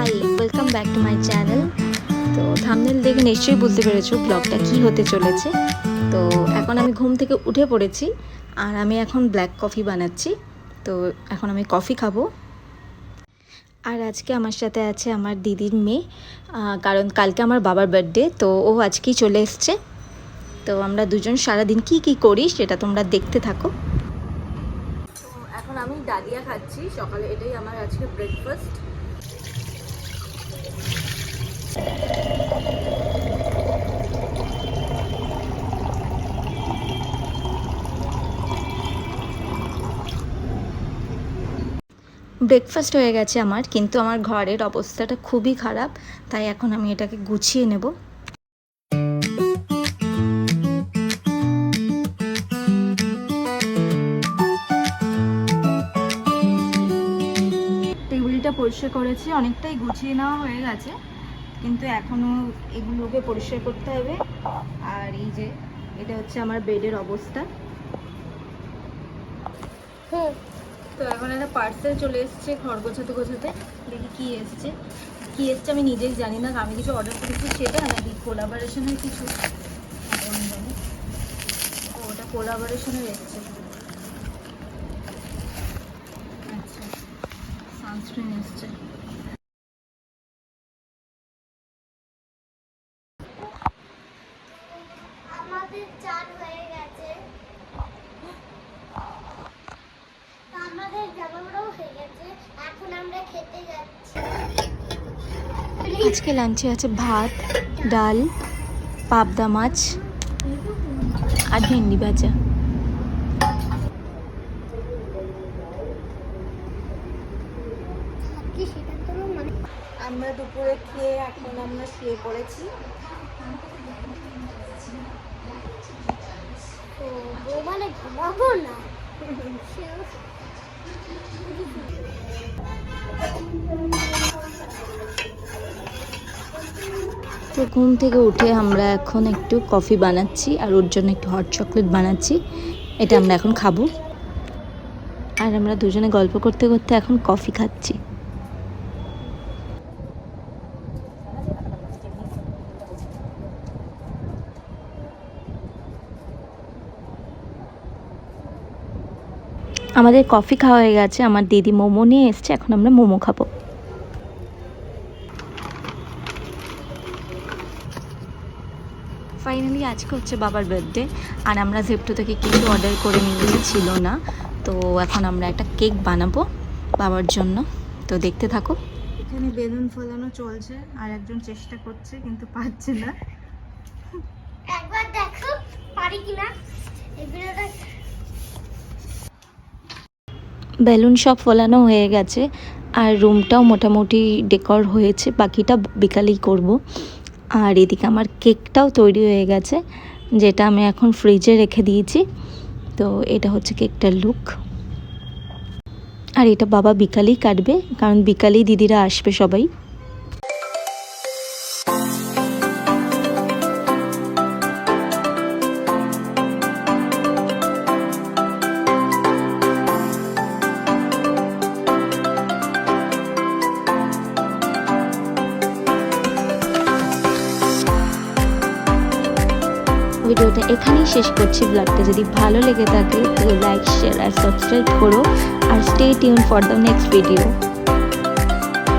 High, welcome back to my channel. তো thumbnail দেখে নিশ্চয়ই বুঝতে পেরেছো ব্লগটা কী হতে চলেছে। তো এখন আমি ঘুম থেকে উঠে পড়েছি আর আমি এখন ব্ল্যাক কফি বানাচ্ছি। তো এখন আমি কফি খাবো। আর আজকে আমার সাথে আছে আমার দিদির মেয়ে, কারণ কালকে আমার বাবার বার্থডে, তো ও আজকেই চলে এসছে। তো আমরা দুজন সারাদিন কি করি সেটা তোমরা দেখতে থাকো। তো এখন আমি ডালিয়া খাচ্ছি সকালে, এটাই আমার আজকে ব্রেকফাস্ট। ব্রেকফাস্ট হয়ে গেছে আমার, কিন্তু আমার ঘরের অবস্থাটা খুবই খারাপ, তাই এখন আমি এটাকে গুছিয়ে নেব। টেবিলটা পরিষ্কার করেছি, অনেকটাই গুছিয়ে নেওয়া হয়ে গেছে, কিন্তু এখনও এগুলোকে পরিষ্কার করতে হবে। আর এই যে এটা হচ্ছে আমার বেডের অবস্থা। তো এখন একটা পার্সেল চলে এসছে, ঘর গোছাতে গোছাতে দেখি কি এসছে আমি নিজেই জানি না। আমি কিছু অর্ডার করেছি সেটা নাকি কোলাবোরেশনের কিছু, আমি জানি। ওটা কোলাবোরেশনের এসছে। আচ্ছা, সানস্ক্রিন এসছে। আমাদের চান হয়ে গেছে, আমাদের জামাগুলোও হয়ে গেছে, এখন আমরা খেতে যাচ্ছি। আজকে লাঞ্চে আছে ভাত, ডাল, পাবদা মাছ আর ভেন্ডি ভাজা। আমরা দুপুরে খেয়ে এখন আমরা শুয়ে পড়েছি। তো মানে ঘুমাবো না। তো ঘুম থেকে উঠে আমরা এখন একটু কফি বানাচ্ছি আর ওর জন্য একটু হট চকলেট বানাচ্ছি। এটা আমরা এখন খাবো। আর আমরা দুজনে গল্প করতে করতে এখন কফি খাচ্ছি। আমাদের কফি খাওয়া হয়ে গেছে, আমার দিদি মোমো নিয়ে এসছে, এখন আমরা মোমো খাবো। ফাইনালি আজকে হচ্ছে বাবার বার্থডে, আর আমরা জেপ্টো থেকে কিছু অর্ডার করে নিয়েছিল না, তো এখন আমরা একটা কেক বানাবো বাবার জন্য। তো দেখতে থাকো। এখানে বেলুন ফোলানো চলছে আর একজন চেষ্টা করছে কিন্তু পারছে না। একবার দেখো পারি কিনা। বেলুন সব ফোলানো হয়ে গেছে আর রুমটাও মোটামুটি ডেকর হয়েছে, বাকিটা বিকালেই করব। আর এদিকে আমার কেকটাও তৈরি হয়ে গেছে, যেটা আমি এখন ফ্রিজে রেখে দিয়েছি। তো এটা হচ্ছে কেকটার লুক। আর এটা বাবা বিকালেই কাটবে, কারণ বিকালেই দিদিরা আসবে সবাই। ভিডিওটা এখানেই শেষ করছি। ব্লগটা যদি ভালো লেগে থাকে তো লাইক, শেয়ার আর সাবস্ক্রাইব করো। আর stay tune for the next video.